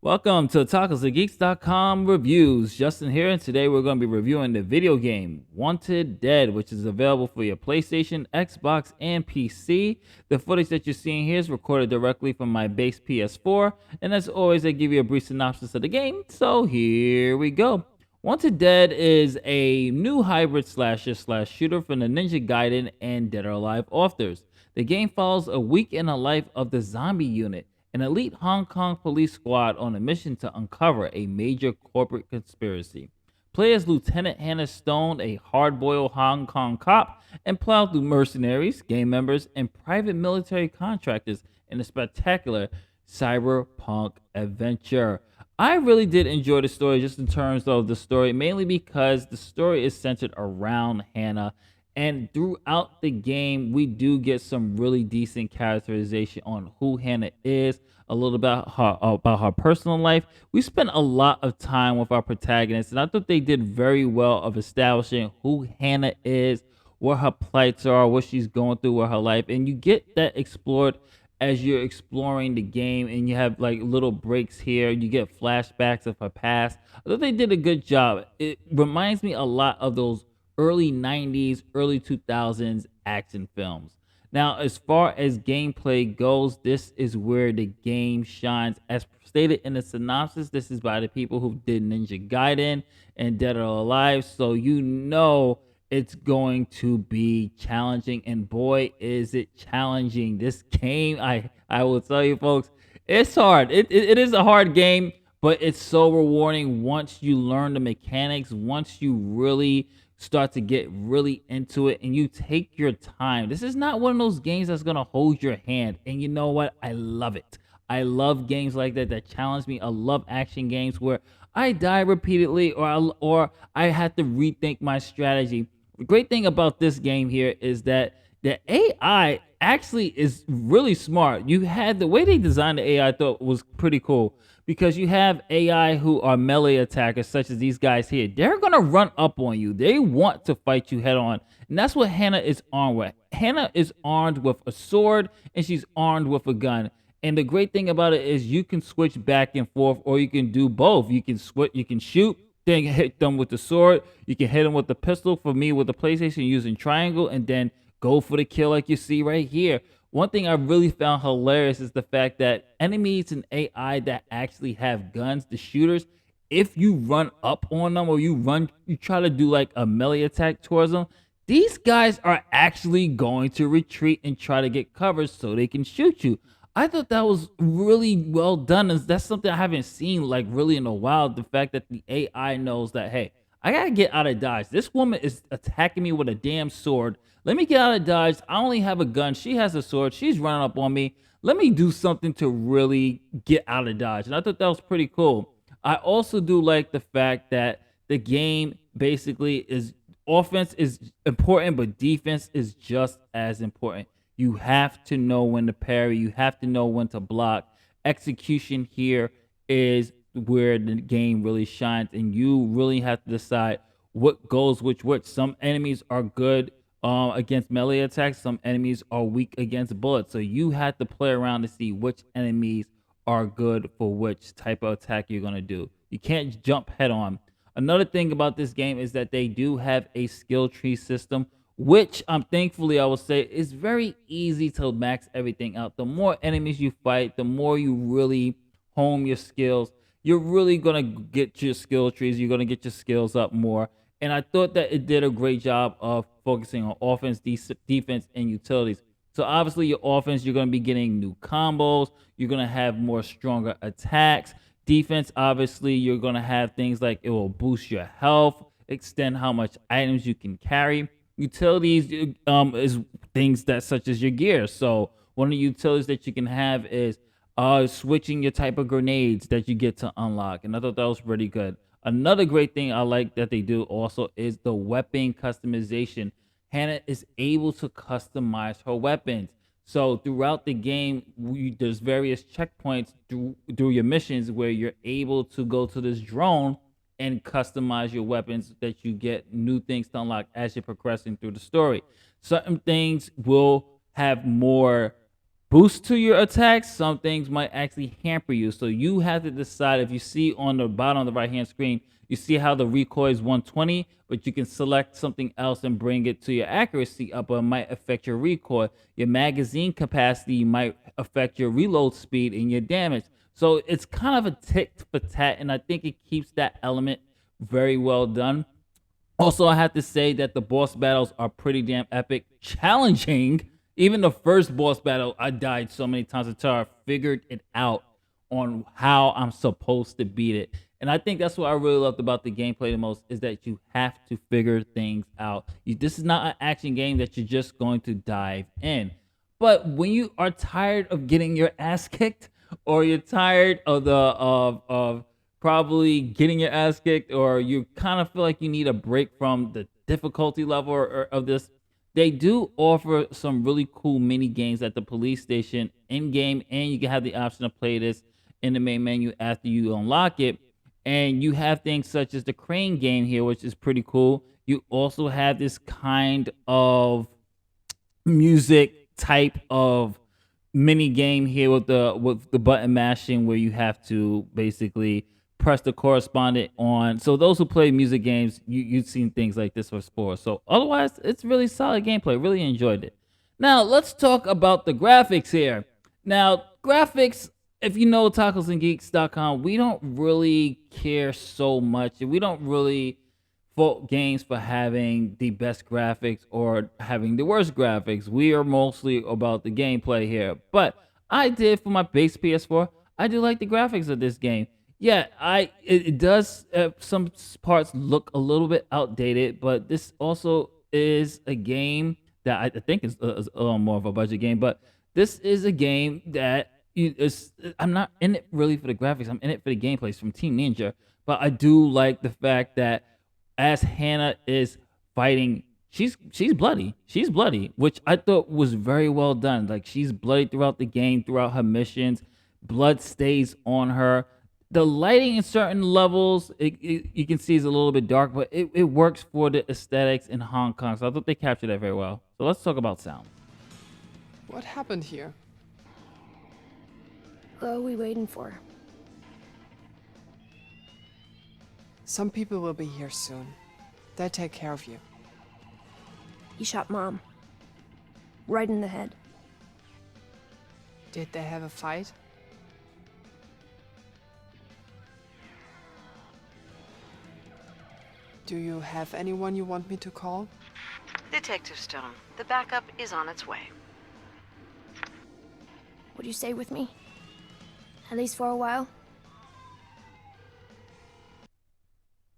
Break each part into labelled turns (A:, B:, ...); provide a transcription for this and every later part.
A: Welcome to TacosandGeeks.com reviews. Justin here, and today we're going to be reviewing the video game Wanted Dead, which is available for your PlayStation, Xbox, and PC. The footage that you're seeing here is recorded directly from my base PS4, and as always, I give you a brief synopsis of the game, so here we go. Wanted Dead is a new hybrid slasher/shooter from the Ninja Gaiden and Dead or Alive authors. The game follows a week in the life of the zombie unit, an elite Hong Kong police squad on a mission to uncover a major corporate conspiracy. Play as Lieutenant Hannah Stone, a hard-boiled Hong Kong cop, and plow through mercenaries, gang members, and private military contractors in a spectacular cyberpunk adventure. I really did enjoy the story just in terms of the story, mainly because the story is centered around Hannah. And throughout the game, we do get some really decent characterization on who Hannah is, a little about her personal life. We spent a lot of time with our protagonist, and I thought they did very well of establishing who Hannah is, what her plights are, what she's going through with her life, and you get that explored as you're exploring the game, and you have like little breaks here. You get flashbacks of her past. I thought they did a good job. It reminds me a lot of those early 90s, early 2000s action films. Now, as far as gameplay goes, this is where the game shines. As stated in the synopsis, this is by the people who did Ninja Gaiden and Dead or Alive, so you know it's going to be challenging, and boy is it challenging. This game, I will tell you folks, it's hard. It is a hard game, but it's so rewarding once you learn the mechanics, once you really start to get really into it and you take your time. This is not one of those games that's going to hold your hand. And you know what? I love it. I love games like that that challenge me. I love action games where I die repeatedly or I have to rethink my strategy. The great thing about this game here is that the AI actually is really smart. You had the way they designed the AI, I thought was pretty cool, because you have AI who are melee attackers, such as these guys here. They're gonna run up on you. They want to fight you head on, and that's what Hannah is armed with. Hannah is armed with a sword, and she's armed with a gun. And the great thing about it is you can switch back and forth, or you can do both. You can switch, you can shoot, then hit them with the sword. You can hit them with the pistol. For me, with the PlayStation, using triangle, and then go for the kill like you see right here. One thing I really found hilarious is the fact that enemies and AI that actually have guns, the shooters, if you run up on them or you try to do like a melee attack towards them, these guys are actually going to retreat and try to get cover so they can shoot you. I thought that was really well done. And that's something I haven't seen like really in a while. The fact that the AI knows that, hey, I gotta get out of dodge. This woman is attacking me with a damn sword. Let me get out of dodge. I only have a gun. She has a sword. She's running up on me. Let me do something to really get out of dodge. And I thought that was pretty cool. I also do like the fact that the game basically is offense is important, but defense is just as important. You have to know when to parry. You have to know when to block. Execution here is where the game really shines, and you really have to decide what goes which. Some enemies are good against melee attacks. Some enemies are weak against bullets. So you have to play around to see which enemies are good for which type of attack you're gonna do. You can't jump head on. Another thing about this game is that they do have a skill tree system, which thankfully I will say is very easy to max everything out. The more enemies you fight, the more you really hone your skills. You're really gonna get your skill trees. You're gonna get your skills up more. And I thought that it did a great job of focusing on offense, defense, and utilities. So obviously, your offense, you're going to be getting new combos. You're going to have more stronger attacks. Defense, obviously, you're going to have things like it will boost your health, extend how much items you can carry. Utilities is things that such as your gear. So one of the utilities that you can have is switching your type of grenades that you get to unlock. And I thought that was pretty good. Another great thing I like that they do also is the weapon customization. Hannah is able to customize her weapons. So throughout the game, there's various checkpoints through your missions where you're able to go to this drone and customize your weapons, that you get new things to unlock as you're progressing through the story. Certain things will have more boost to your attacks. Some things might actually hamper you. So you have to decide. If you see on the bottom of the right hand screen, you see how the recoil is 120, but you can select something else and bring it to your accuracy up, or it might affect your recoil. Your magazine capacity might affect your reload speed and your damage. So it's kind of a tick for tat, and I think it keeps that element very well done. Also, I have to say that the boss battles are pretty damn epic, challenging. Even the first boss battle, I died so many times until I figured it out on how I'm supposed to beat it. And I think that's what I really loved about the gameplay the most, is that you have to figure things out. This is not an action game that you're just going to dive in. But when you are tired of getting your ass kicked, or you're tired of probably getting your ass kicked, or you kind of feel like you need a break from the difficulty level of this, they do offer some really cool mini games at the police station in game, and you can have the option to play this in the main menu after you unlock it. And you have things such as the crane game here, which is pretty cool. You also have this kind of music type of mini game here with the button mashing, where you have to basically press the correspondent on. So those who play music games, you've seen things like this before. So otherwise, it's really solid gameplay. Really enjoyed it. Now let's talk about the graphics here. Now graphics, if you know tacosandgeeks.com, we don't really care so much. We don't really fault games for having the best graphics or having the worst graphics. We are mostly about the gameplay here. But I did, for my base PS4, I do like the graphics of this game. Yeah, it does, some parts look a little bit outdated, but this also is a game that I think is a little more of a budget game. But this is a game that I'm not in it really for the graphics. I'm in it for the gameplay. It's from Team Ninja. But I do like the fact that as Hannah is fighting, she's bloody. She's bloody, which I thought was very well done. Like, she's bloody throughout the game, throughout her missions. Blood stays on her. The lighting in certain levels, you can see, is a little bit dark, but it works for the aesthetics in Hong Kong. So I thought they captured that very well. So let's talk about sound.
B: What happened here?
C: What are we waiting for?
B: Some people will be here soon. They'll take care of you.
C: He shot Mom. Right in the head.
B: Did they have a fight? Do you have anyone you want me to call?
D: Detective Stone, the backup is on its way.
C: Would you stay with me? At least for a while?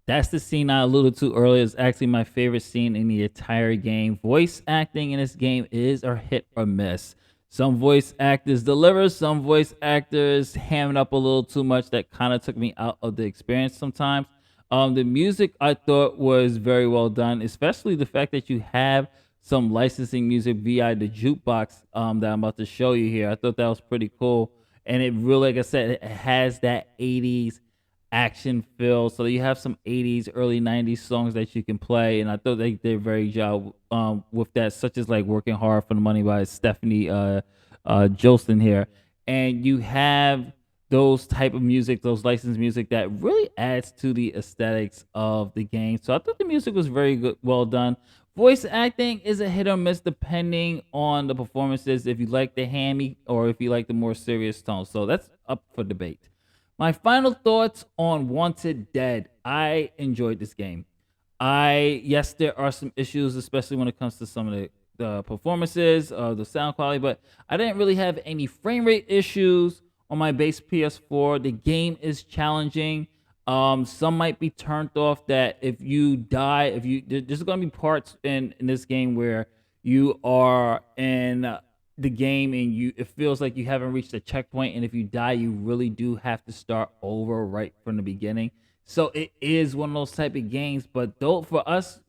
A: That's the scene I alluded to earlier. It's actually my favorite scene in the entire game. Voice acting in this game is a hit or miss. Some voice actors deliver, some voice actors ham it up a little too much. That kind of took me out of the experience sometimes. The music I thought was very well done, especially the fact that you have some licensing music via the jukebox that I'm about to show you here. I thought that was pretty cool. And it really, like I said, it has that 80s action feel. So you have some 80s, early 90s songs that you can play. And I thought they did a very job with that, such as like Working Hard for the Money by Stephanie Jolson here. And you have those type of music, those licensed music that really adds to the aesthetics of the game. So I thought the music was very good, well done. Voice acting is a hit or miss depending on the performances, if you like the hammy or if you like the more serious tone. So that's up for debate. My final thoughts on Wanted Dead. I enjoyed this game. Yes, there are some issues, especially when it comes to some of the performances, the sound quality, but I didn't really have any frame rate issues on my base PS4. The game is challenging. Some might be turned off that if you die, there's going to be parts in this game where you are in the game and it feels like you haven't reached a checkpoint, and if you die, you really do have to start over right from the beginning. So it is one of those type of games, but though for us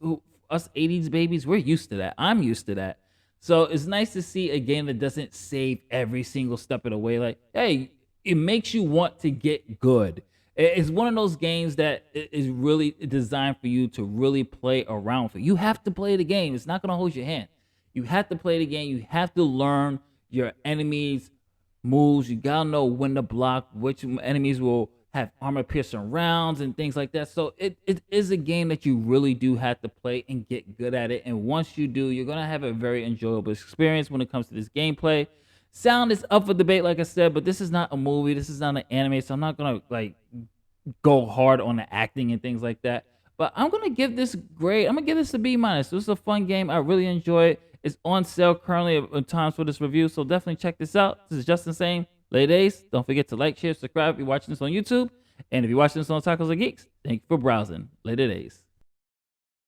A: 80s babies, we're used to that. I'm used to that. So it's nice to see a game that doesn't save every single step of the way. Like, hey, it makes you want to get good. It's one of those games that is really designed for you to really play around for. You have to play the game. It's not going to hold your hand. You have to play the game. You have to learn your enemies moves. You gotta know when to block, which enemies will have armor piercing rounds and things like that. So it is a game that you really do have to play and get good at it. And once you do, you're gonna have a very enjoyable experience when it comes to this gameplay. Sound is up for debate, like I said, but this is not a movie. This is not an anime, so I'm not gonna like go hard on the acting and things like that. But I'm gonna give this grade. I'm gonna give this a B minus. This is a fun game. I really enjoy it. It's on sale currently at times for this review, so definitely check this out. This is Justin saying, Late Days. Don't forget to like, share, subscribe if you're watching this on YouTube, and if you're watching this on Tacos or Geeks, thank you for browsing. Later Days.